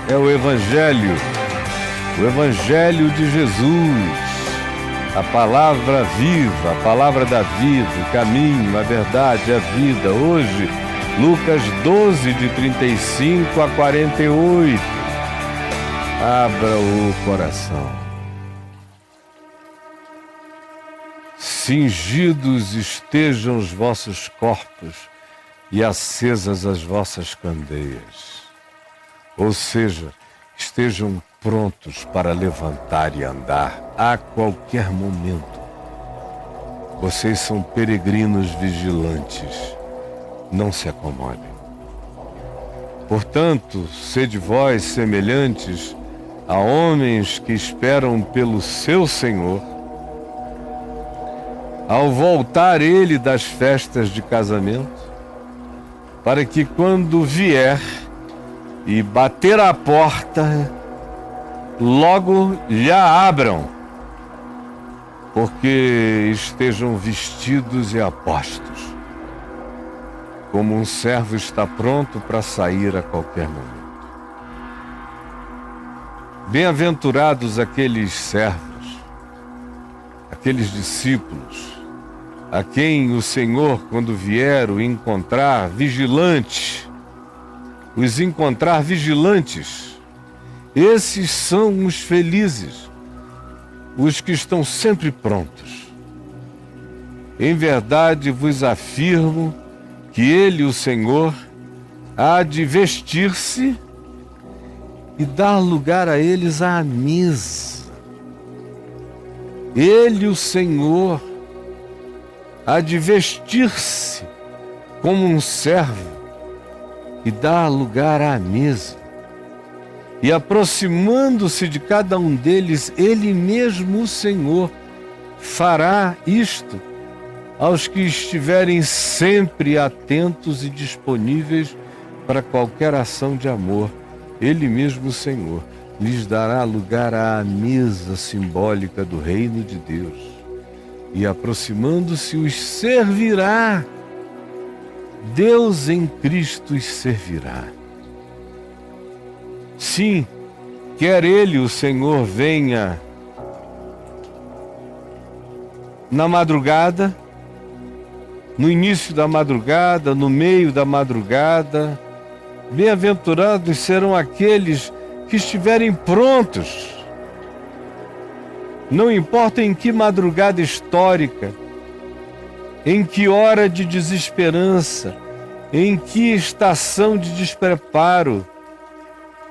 é o Evangelho de Jesus, a palavra viva, a palavra da vida, o caminho, a verdade, a vida. Hoje, Lucas 12, de 35 a 48. Abra o coração. Cingidos estejam os vossos corpos e acesas as vossas candeias. Ou seja, estejam prontos para levantar e andar a qualquer momento. Vocês são peregrinos vigilantes. Não se acomodem. Portanto, sede vós semelhantes a homens que esperam pelo seu Senhor, ao voltar ele das festas de casamento, para que quando vier e bater à porta, logo lhe abram, porque estejam vestidos e apostos, como um servo está pronto para sair a qualquer momento. Bem-aventurados aqueles servos, aqueles discípulos, a quem o Senhor, quando vier o encontrar vigilantes, os encontrar vigilantes. Esses são os felizes, os que estão sempre prontos. Em verdade vos afirmo que ele, o Senhor, há de vestir-se e dar lugar a eles à mesa. Ele, o Senhor, há de vestir-se como um servo e dar lugar à mesa. E aproximando-se de cada um deles, ele mesmo, o Senhor, fará isto aos que estiverem sempre atentos e disponíveis para qualquer ação de amor. Ele mesmo, o Senhor, lhes dará lugar à mesa simbólica do reino de Deus. E aproximando-se os servirá. Deus em Cristo os servirá. Sim, quer ele, o Senhor, venha na madrugada, no início da madrugada, no meio da madrugada. Bem-aventurados serão aqueles que estiverem prontos. Não importa em que madrugada histórica, em que hora de desesperança, em que estação de despreparo,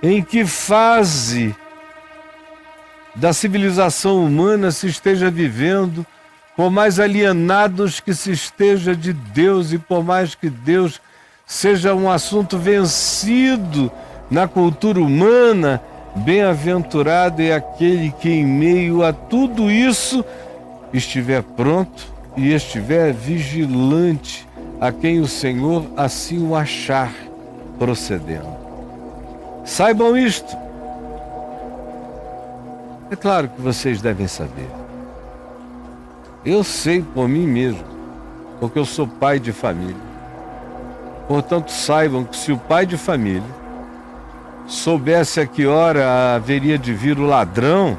em que fase da civilização humana se esteja vivendo, por mais alienados que se esteja de Deus e por mais que Deus seja um assunto vencido na cultura humana, bem-aventurado é aquele que em meio a tudo isso estiver pronto e estiver vigilante, a quem o Senhor assim o achar procedendo. Saibam isto. É claro que vocês devem saber. Eu sei por mim mesmo, porque eu sou pai de família. Portanto, saibam que se o pai de família soubesse a que hora haveria de vir o ladrão,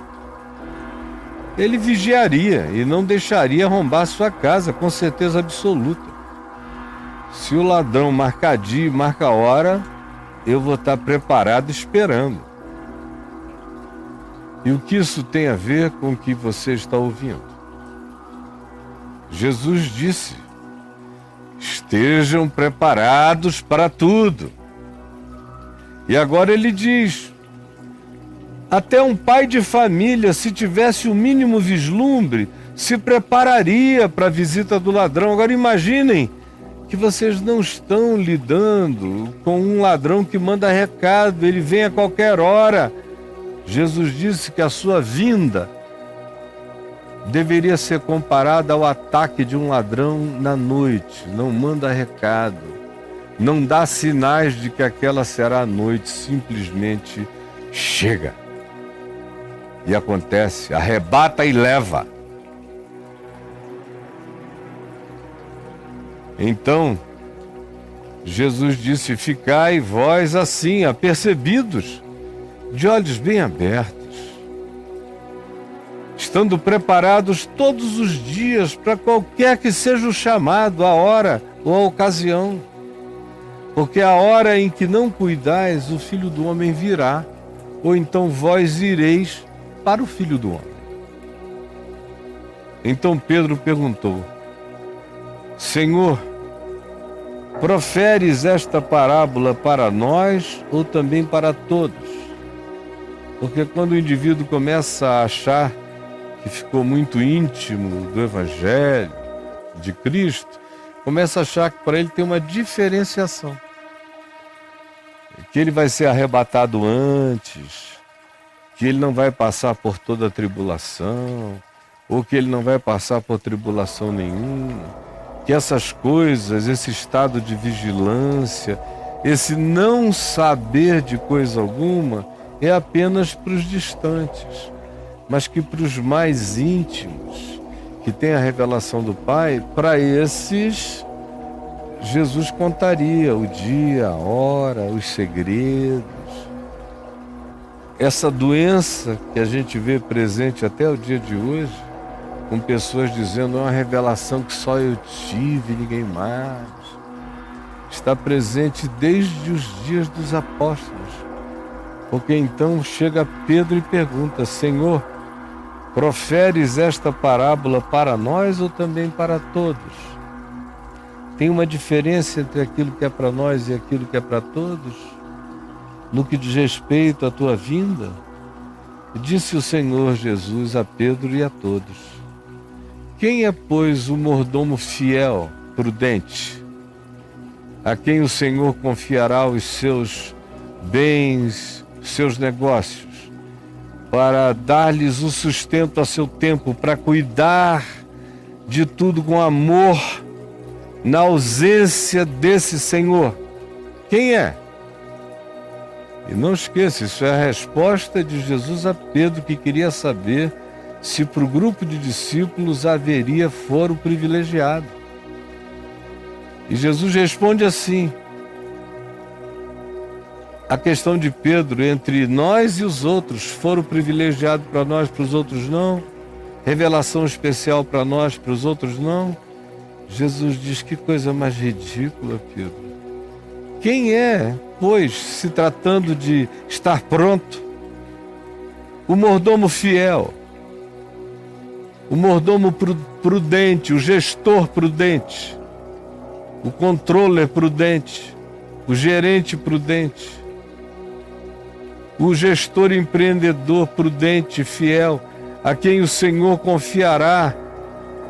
ele vigiaria e não deixaria arrombar sua casa, com certeza absoluta. Se o ladrão marca dia e marca hora, eu vou estar preparado esperando. E o que isso tem a ver com o que você está ouvindo? Jesus disse: estejam preparados para tudo. E agora ele diz: até um pai de família, se tivesse o mínimo vislumbre, se prepararia para a visita do ladrão. Agora imaginem que vocês não estão lidando com um ladrão que manda recado, ele vem a qualquer hora. Jesus disse que a sua vinda deveria ser comparada ao ataque de um ladrão na noite. Não manda recado, não dá sinais de que aquela será a noite, simplesmente chega. E acontece, arrebata e leva. Então, Jesus disse: ficai vós assim, apercebidos, de olhos bem abertos, estando preparados todos os dias para qualquer que seja o chamado, a hora ou a ocasião. Porque a hora em que não cuidais, o Filho do Homem virá, ou então vós ireis para o Filho do Homem. Então Pedro perguntou: Senhor, proferes esta parábola para nós ou também para todos? Porque quando o indivíduo começa a achar que ficou muito íntimo do Evangelho, de Cristo, começa a achar que para ele tem uma diferenciação. Que ele vai ser arrebatado antes, que ele não vai passar por toda a tribulação, ou que ele não vai passar por tribulação nenhuma. Que essas coisas, esse estado de vigilância, esse não saber de coisa alguma, é apenas para os distantes, mas que para os mais íntimos, que têm a revelação do Pai, para esses, Jesus contaria o dia, a hora, os segredos. Essa doença que a gente vê presente até o dia de hoje, com pessoas dizendo: é uma revelação que só eu tive e ninguém mais, está presente desde os dias dos apóstolos. Porque então chega Pedro e pergunta: Senhor, proferes esta parábola para nós ou também para todos? Tem uma diferença entre aquilo que é para nós e aquilo que é para todos, no que diz respeito à tua vinda? Disse o Senhor Jesus a Pedro e a todos: quem é, pois, o mordomo fiel, prudente, a quem o Senhor confiará os seus bens, seus negócios, para dar-lhes o sustento a seu tempo, para cuidar de tudo com amor, na ausência desse Senhor? Quem é? E não esqueça, isso é a resposta de Jesus a Pedro, que queria saber se para o grupo de discípulos haveria foro privilegiado. E Jesus responde assim: a questão de Pedro, entre nós e os outros, foro privilegiado para nós, para os outros não? Revelação especial para nós, para os outros não? Jesus diz: que coisa mais ridícula, Pedro. Quem é, pois, se tratando de estar pronto, o mordomo fiel, o mordomo prudente, o gestor prudente, o controller prudente, o gerente prudente, o gestor empreendedor prudente, fiel, a quem o Senhor confiará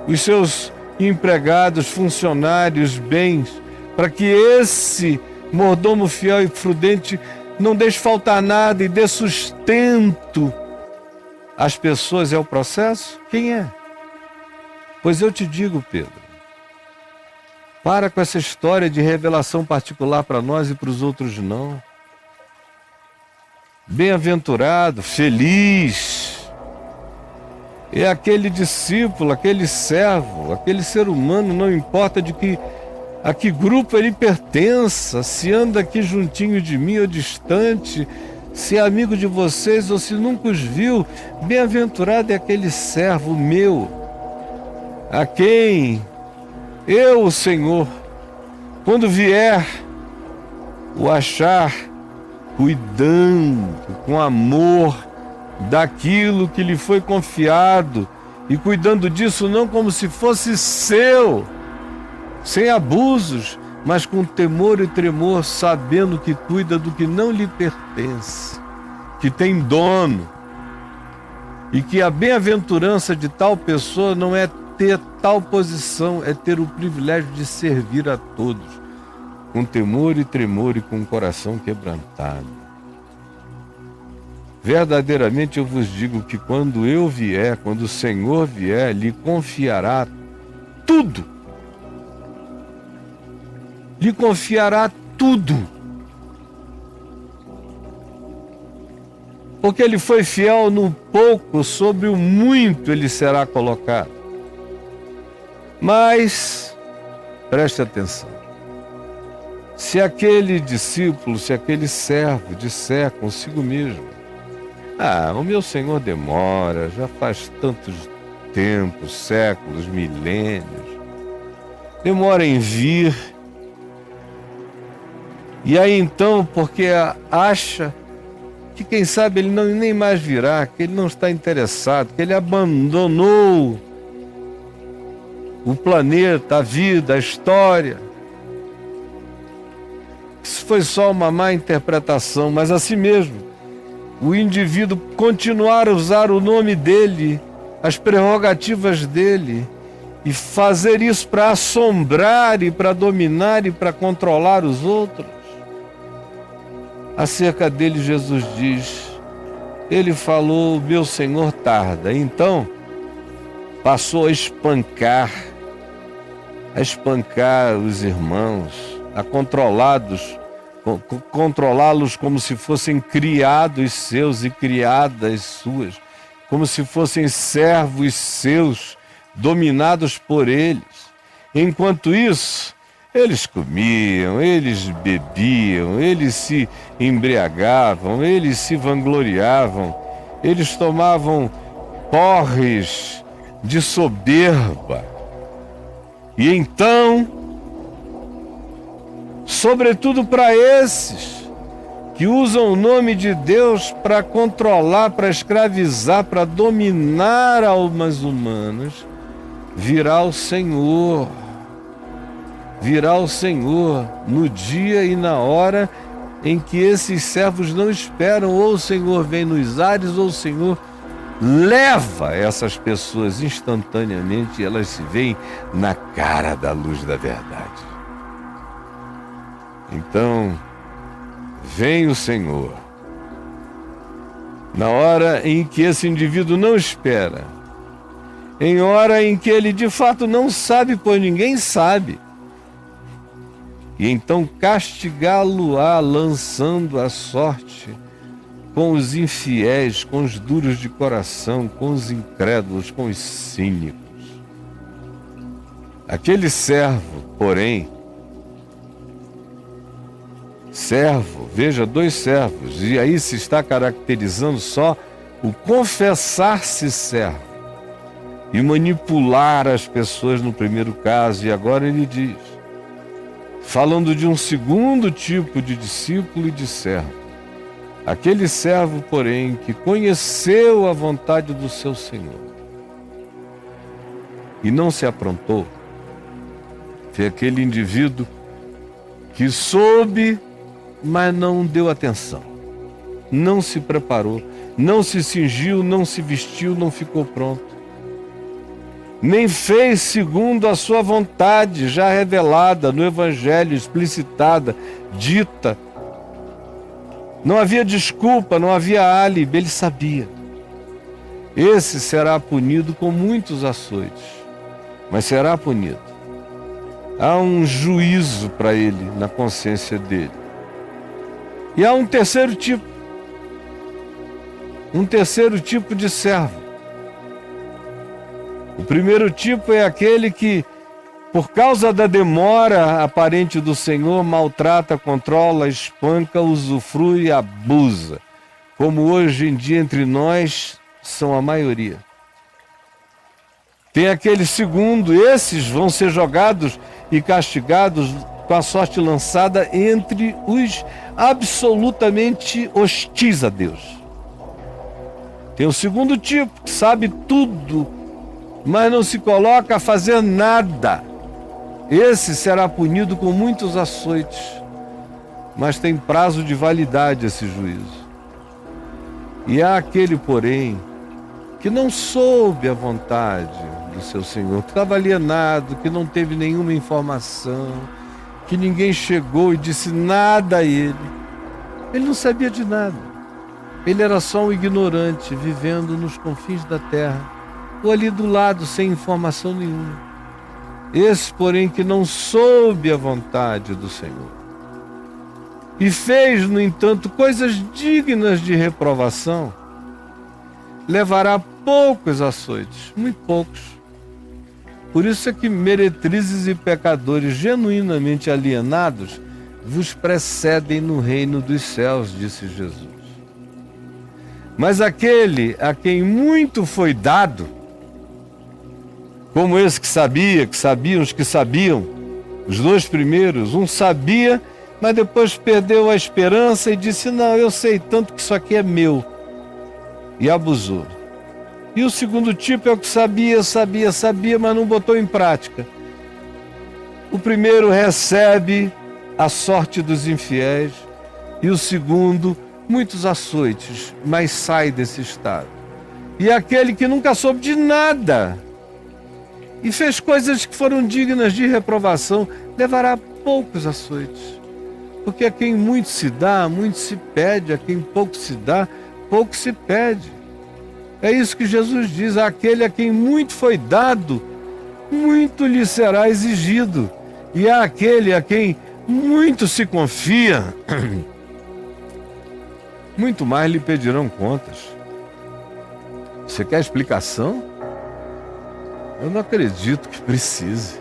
os seus empregados, funcionários, bens, para que esse mordomo fiel e prudente não deixe faltar nada e dê sustento às pessoas. É o processo? Quem é? Pois eu te digo, Pedro, para com essa história de revelação particular para nós e para os outros não. Bem-aventurado, feliz é aquele discípulo, aquele servo, aquele ser humano, não importa a que grupo ele pertença, se anda aqui juntinho de mim ou distante, se é amigo de vocês ou se nunca os viu, bem-aventurado é aquele servo meu, a quem eu, o Senhor, quando vier, o achar cuidando com amor daquilo que lhe foi confiado e cuidando disso não como se fosse seu, sem abusos, mas com temor e tremor, sabendo que cuida do que não lhe pertence, que tem dono, e que a bem-aventurança de tal pessoa não é ter tal posição, é ter o privilégio de servir a todos, com temor e tremor e com o coração quebrantado. Verdadeiramente eu vos digo que quando eu vier, quando o Senhor vier, lhe confiará tudo. Lhe confiará tudo. Porque ele foi fiel no pouco, sobre o muito ele será colocado. Mas, preste atenção, se aquele discípulo, se aquele servo disser consigo mesmo: O meu Senhor demora, já faz tantos tempos, séculos, milênios. Demora em vir. E aí então, porque acha que quem sabe ele nem mais virá, que ele não está interessado, que ele abandonou o planeta, a vida, a história. Isso foi só uma má interpretação, mas assim mesmo, o indivíduo continuar a usar o nome dele, as prerrogativas dele, e fazer isso para assombrar e para dominar e para controlar os outros. Acerca dele, Jesus diz, ele falou, meu Senhor tarda. Então, passou a espancar os irmãos, a controlá-los como se fossem criados seus e criadas suas, como se fossem servos seus, dominados por eles. Enquanto isso, eles comiam, eles bebiam, eles se embriagavam, eles se vangloriavam, eles tomavam porres de soberba. E então, sobretudo para esses que usam o nome de Deus para controlar, para escravizar, para dominar almas humanas, virá o Senhor no dia e na hora em que esses servos não esperam, ou o Senhor vem nos ares, ou o Senhor leva essas pessoas instantaneamente e elas se veem na cara da luz da verdade. Então, vem o Senhor na hora em que esse indivíduo não espera, em hora em que ele de fato não sabe, pois ninguém sabe. E então castigá-lo-á, lançando a sorte com os infiéis, com os duros de coração, com os incrédulos, com os cínicos. Aquele servo, porém, veja, 2 servos, e aí se está caracterizando só o confessar-se servo e manipular as pessoas no primeiro caso, e agora ele diz, falando de um segundo tipo de discípulo e de servo. Aquele servo, porém, que conheceu a vontade do seu Senhor e não se aprontou, foi aquele indivíduo que soube, mas não deu atenção, não se preparou, não se cingiu, não se vestiu, não ficou pronto, nem fez segundo a sua vontade, já revelada no Evangelho, explicitada, dita. Não havia desculpa, não havia álibi, ele sabia. Esse será punido com muitos açoites, mas será punido. Há um juízo para ele, na consciência dele. E há um terceiro tipo de servo. O primeiro tipo é aquele que, por causa da demora aparente do Senhor, maltrata, controla, espanca, usufrui e abusa, como hoje em dia entre nós são a maioria. Tem aquele segundo, esses vão ser jogados e castigados com a sorte lançada entre os absolutamente hostis a Deus. Tem o segundo tipo, que sabe tudo, mas não se coloca a fazer nada. Esse será punido com muitos açoites, mas tem prazo de validade esse juízo. E há aquele, porém, que não soube a vontade do seu Senhor, que estava alienado, que não teve nenhuma informação, que ninguém chegou e disse nada a ele. Ele não sabia de nada. Ele era só um ignorante, vivendo nos confins da terra, ou ali do lado, sem informação nenhuma. Esse, porém, que não soube a vontade do Senhor e fez, no entanto, coisas dignas de reprovação, levará poucos açoites, muito poucos. Por isso é que meretrizes e pecadores genuinamente alienados vos precedem no reino dos céus, disse Jesus. Mas aquele a quem muito foi dado, como esse que sabiam os que sabiam, os dois primeiros, um sabia, mas depois perdeu a esperança e disse, não, eu sei tanto que isso aqui é meu, e abusou. E o segundo tipo é o que sabia, mas não botou em prática. O primeiro recebe a sorte dos infiéis, e o segundo, muitos açoites, mas sai desse estado. E aquele que nunca soube de nada e fez coisas que foram dignas de reprovação, levará poucos açoites. Porque a quem muito se dá, muito se pede, a quem pouco se dá, pouco se pede. É isso que Jesus diz, aquele a quem muito foi dado, muito lhe será exigido. E àquele a quem muito se confia, muito mais lhe pedirão contas. Você quer explicação? Eu não acredito que precise.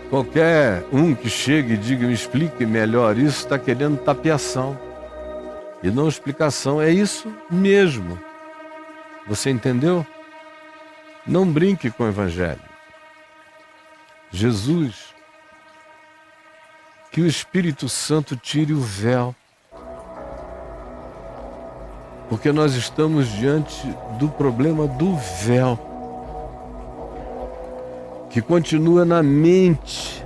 Qualquer um que chegue e diga, me explique melhor isso, está querendo tapiação. E não explicação, é isso mesmo. Você entendeu? Não brinque com o Evangelho. Jesus, que o Espírito Santo tire o véu, porque nós estamos diante do problema do véu, que continua na mente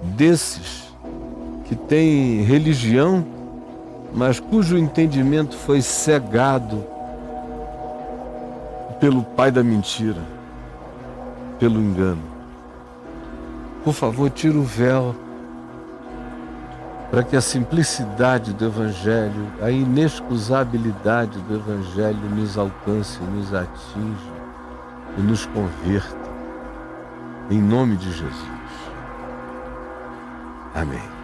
desses que têm religião, mas cujo entendimento foi cegado pelo pai da mentira, pelo engano. Por favor, tira o véu, para que a simplicidade do Evangelho, a inexcusabilidade do Evangelho nos alcance, nos atinja e nos converta. Em nome de Jesus. Amém.